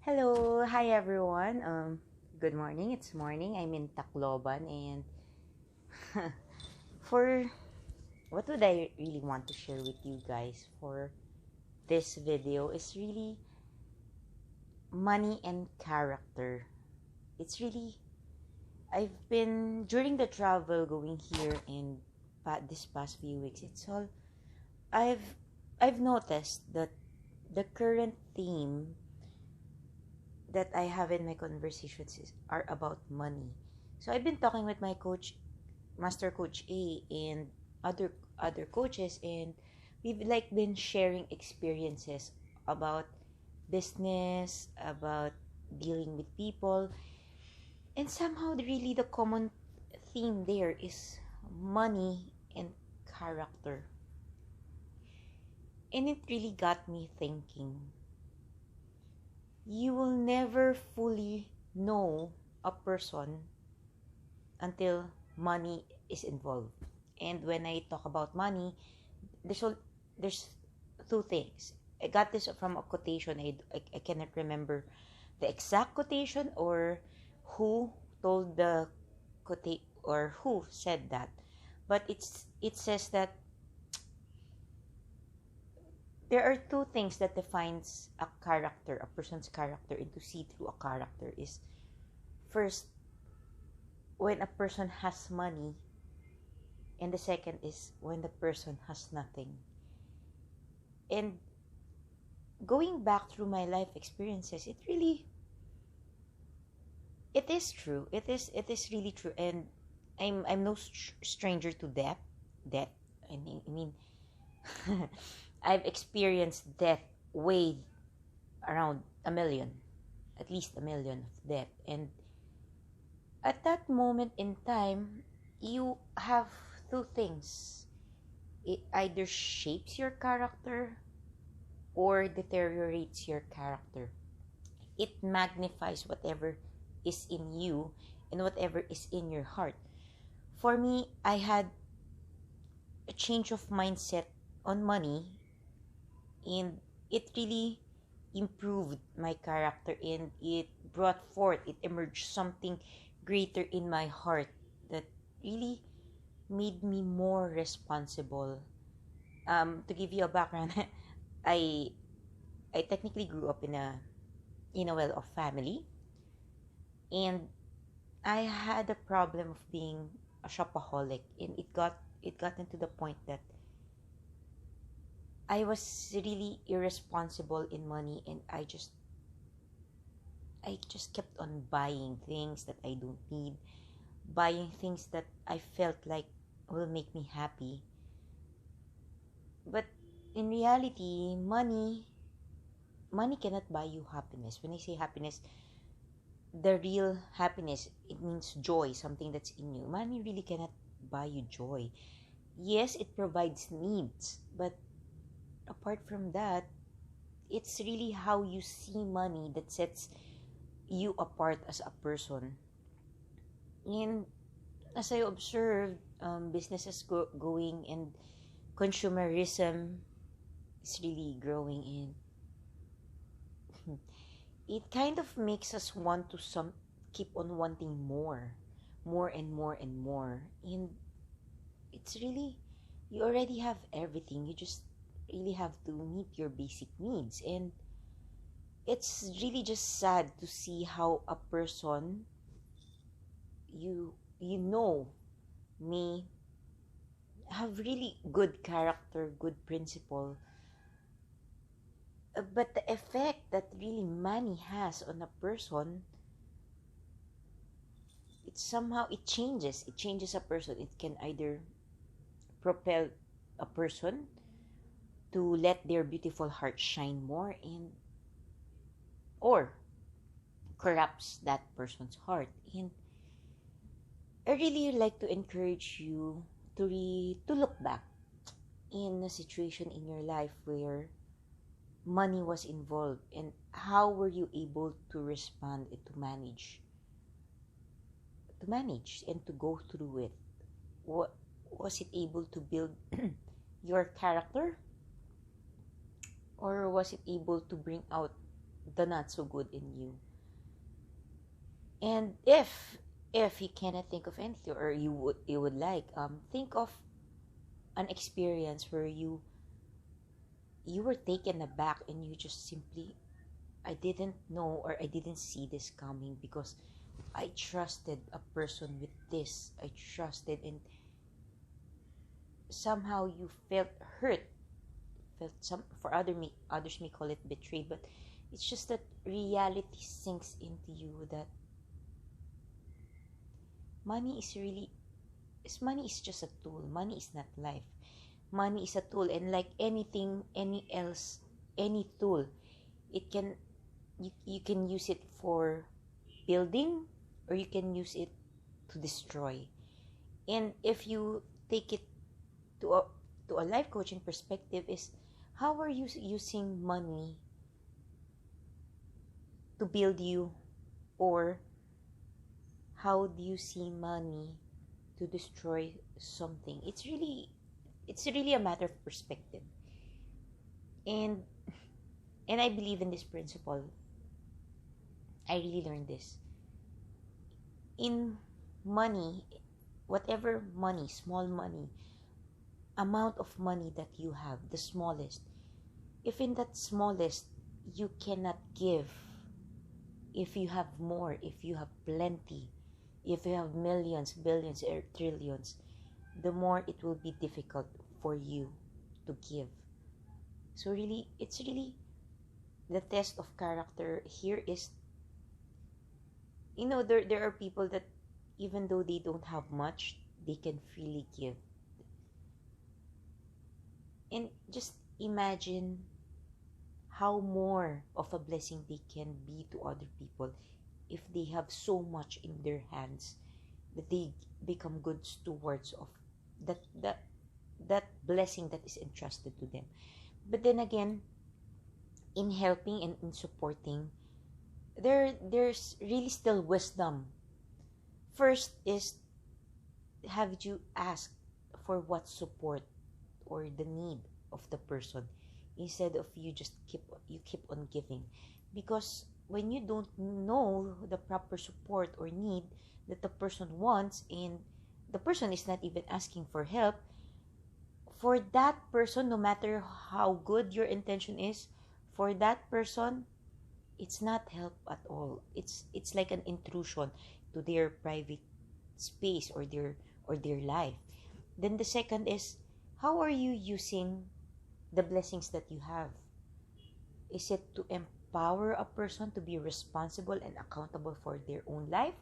Hello, hi everyone. Good morning. It's morning. I'm in Tacloban, and for what would I really want to share with you guys for this video is really money and character. It's really I've been during the travel going here and this past few weeks. It's all I've I've noticed that the current theme that I have in my conversations are about money. So I've been talking with my coach, Master Coach A, and other coaches, and we've like been sharing experiences about business, about dealing with people, and somehow really the common theme there is money and character. And it really got me thinking. You will never fully know a person until money is involved. And when I talk about money, there's there's two things. I got this from a quotation. I cannot remember the exact quotation or who told the quote or who said that. But it says that there are two things that defines a person's character, and to see through a character is first when a person has money, and the second is when the person has nothing. And going back through my life experiences, it is true. It is really true. And I'm no stranger to death. I mean I've experienced death way around a million, at least a million of death. And at that moment in time, you have two things. It either shapes your character or deteriorates your character. It magnifies whatever is in you and whatever is in your heart. For me, I had a change of mindset on money, and it really improved my character, and it emerged something greater in my heart that really made me more responsible. To give you a background, I I technically grew up in a well-off family, and I had a problem of being a shopaholic, and it got into the point that I was really irresponsible in money, and I just kept on buying things that I don't need, buying things that I felt like will make me happy. But in reality, money cannot buy you happiness. When I say happiness, the real happiness, it means joy, something that's in you. Money really cannot buy you joy. Yes, it provides needs, but apart from that, it's really how you see money that sets you apart as a person. And as I observed, businesses going, and consumerism is really growing in. It kind of makes us want to some keep on wanting more and more and more. And it's really, you already have everything. You just really have to meet your basic needs. And it's really just sad to see how a person you may have really good character, good principle, but the effect that really money has on a person, it changes a person. It can either propel a person to let their beautiful heart shine more, and or corrupts that person's heart. And I really like to encourage you to look back in a situation in your life where money was involved, and how were you able to respond and to manage and to go through it. What was it able to build your character, or was it able to bring out the not so good in you. And if you cannot think of anything, or you would like, think of an experience where you were taken aback, and you just simply, I didn't know, or I didn't see this coming, because I trusted a person with this. I trusted, and somehow you felt hurt. Felt some, for others may call it betrayed, but it's just that reality sinks into you that money is really money is just a tool. Money is not life. Money is a tool, and like anything, any tool, it can, you can use it for building, or you can use it to destroy. And if you take it to a life coaching perspective, is how are you using money to build you, or how do you see money to destroy something? It's really a matter of perspective. And I believe in this principle. I really learned this. In money, whatever money, small money, amount of money that you have, the smallest, if in that smallest you cannot give, if you have more, if you have plenty, if you have millions, billions, or trillions, the more it will be difficult for you to give. So really, it's really the test of character here is, there are people that even though they don't have much, they can freely give. And just imagine how more of a blessing they can be to other people if they have so much in their hands, that they become good stewards of that blessing that is entrusted to them. But then again, in helping and in supporting, there's really still wisdom. First is, have you asked for what support or the need of the person, instead of you keep on giving? Because when you don't know the proper support or need that the person wants, and the person is not even asking for help, for that person, no matter how good your intention is, for that person, it's not help at all. It's like an intrusion to their private space, or their life. Then the second is, how are you using the blessings that you have? Is it to empower a person to be responsible and accountable for their own life,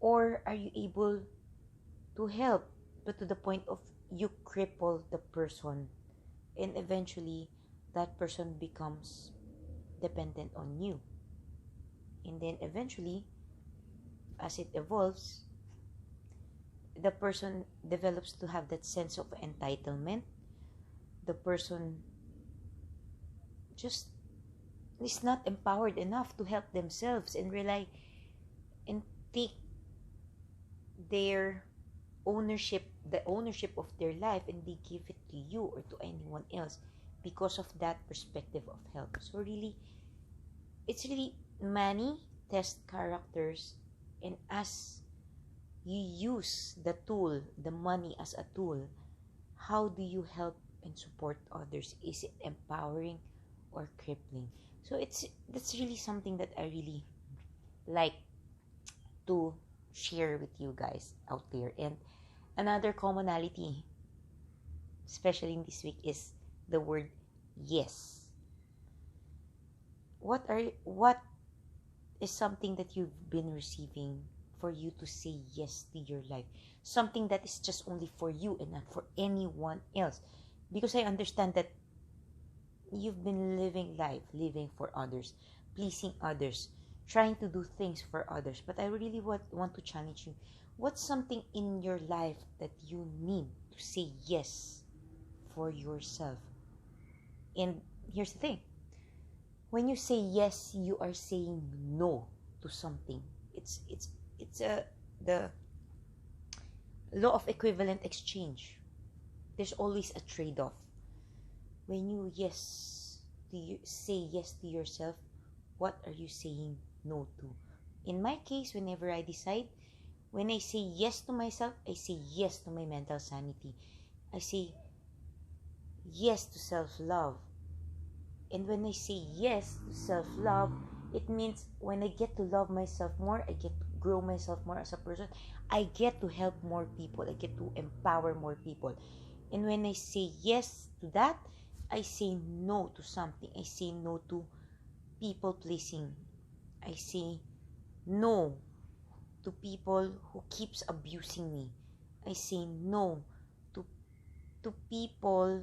or are you able to help, but to the point of you cripple the person, and eventually that person becomes dependent on you, and then eventually, as it evolves, the person develops to have that sense of entitlement. The person just is not empowered enough to help themselves and rely and take their the ownership of their life, and they give it to you or to anyone else because of that perspective of help. So really, it's really money test characters, and as you use the tool, the money as a tool, how do you help and support others? Is it empowering or crippling? So that's really something that I really like to share with you guys out there. And another commonality, especially in this week, is the word yes. What is something that you've been receiving for you to say yes to your life? Something that is just only for you and not for anyone else. Because I understand that you've been living for others, pleasing others, trying to do things for others. But I really want to challenge you. What's something in your life that you need to say yes for yourself? And here's the thing. When you say yes, you are saying no to something. It's the law of equivalent exchange. There's always a trade-off. When you say yes to yourself, what are you saying no to? In my case, whenever I decide, when I say yes to myself, I say yes to my mental sanity. I say yes to self-love. And when I say yes to self-love, it means when I get to love myself more, I get to grow myself more as a person, I get to help more people, I get to empower more people. And when I say yes to that, I say no to something. I say no to people pleasing. I say no to people who keeps abusing me. I say no to people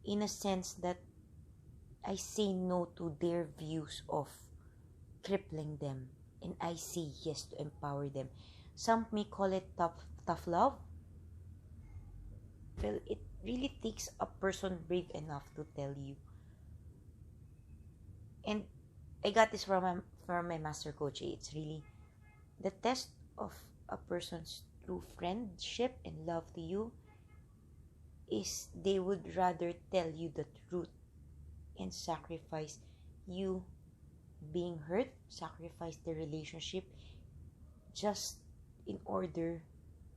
in a sense that I say no to their views of crippling them, and I say yes to empower them. Some may call it tough love. Well, it really takes a person brave enough to tell you. And I got this from my master coach. It's really the test of a person's true friendship and love to you is they would rather tell you the truth and sacrifice you being hurt, sacrifice the relationship just in order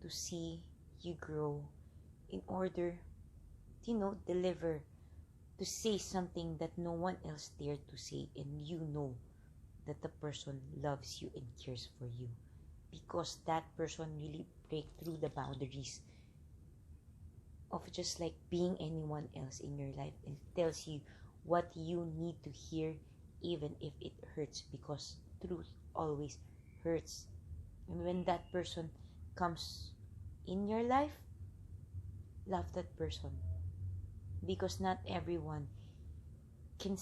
to see you grow, in order to, deliver, to say something that no one else dared to say, and you know that the person loves you and cares for you because that person really break through the boundaries of just like being anyone else in your life and tells you what you need to hear even if it hurts, because truth always hurts. And when that person comes in your life, love that person, because not everyone can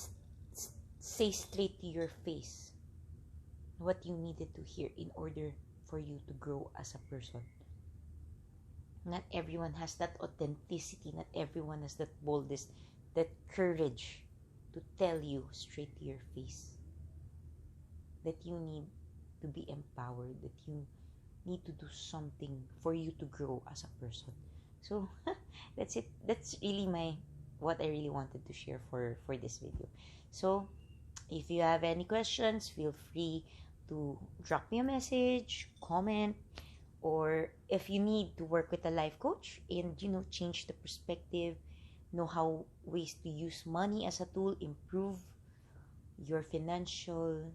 say straight to your face what you needed to hear in order for you to grow as a person. Not everyone has that authenticity, not everyone has that boldness, that courage to tell you straight to your face that you need to be empowered, that you need to do something for you to grow as a person. So that's it. That's really what I really wanted to share for this video. So if you have any questions, feel free to drop me a message, comment, or if you need to work with a life coach and change the perspective, know how ways to use money as a tool, improve your financial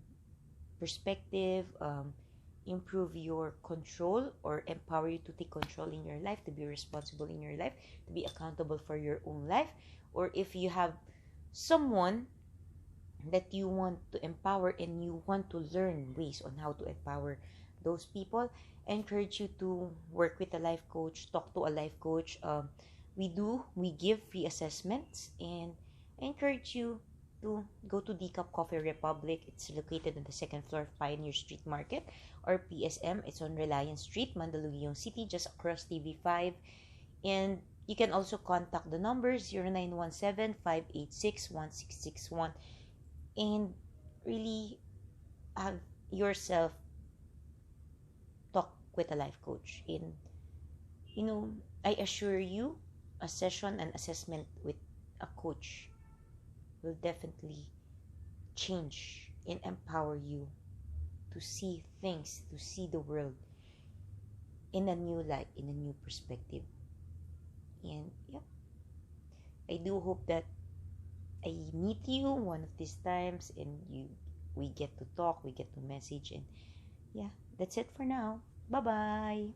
perspective, improve your control or empower you to take control in your life, to be responsible in your life, to be accountable for your own life, or if you have someone that you want to empower and you want to learn ways on how to empower those people, I encourage you to work with a life coach, talk to a life coach. We give free assessments, and I encourage you to go to Decaf Coffee Republic. It's located on the second floor of Pioneer Street Market, or PSM. It's on Reliance Street, Mandaluyong City, just across TV5. And you can also contact the number 0917-586-1661 and really have yourself talk with a life coach. And I assure you, a session and assessment with a coach will definitely change and empower you to see things, to see the world in a new light, in a new perspective. And yeah, I do hope that I meet you one of these times and we get to talk, we get to message, and yeah, that's it for now. Bye bye.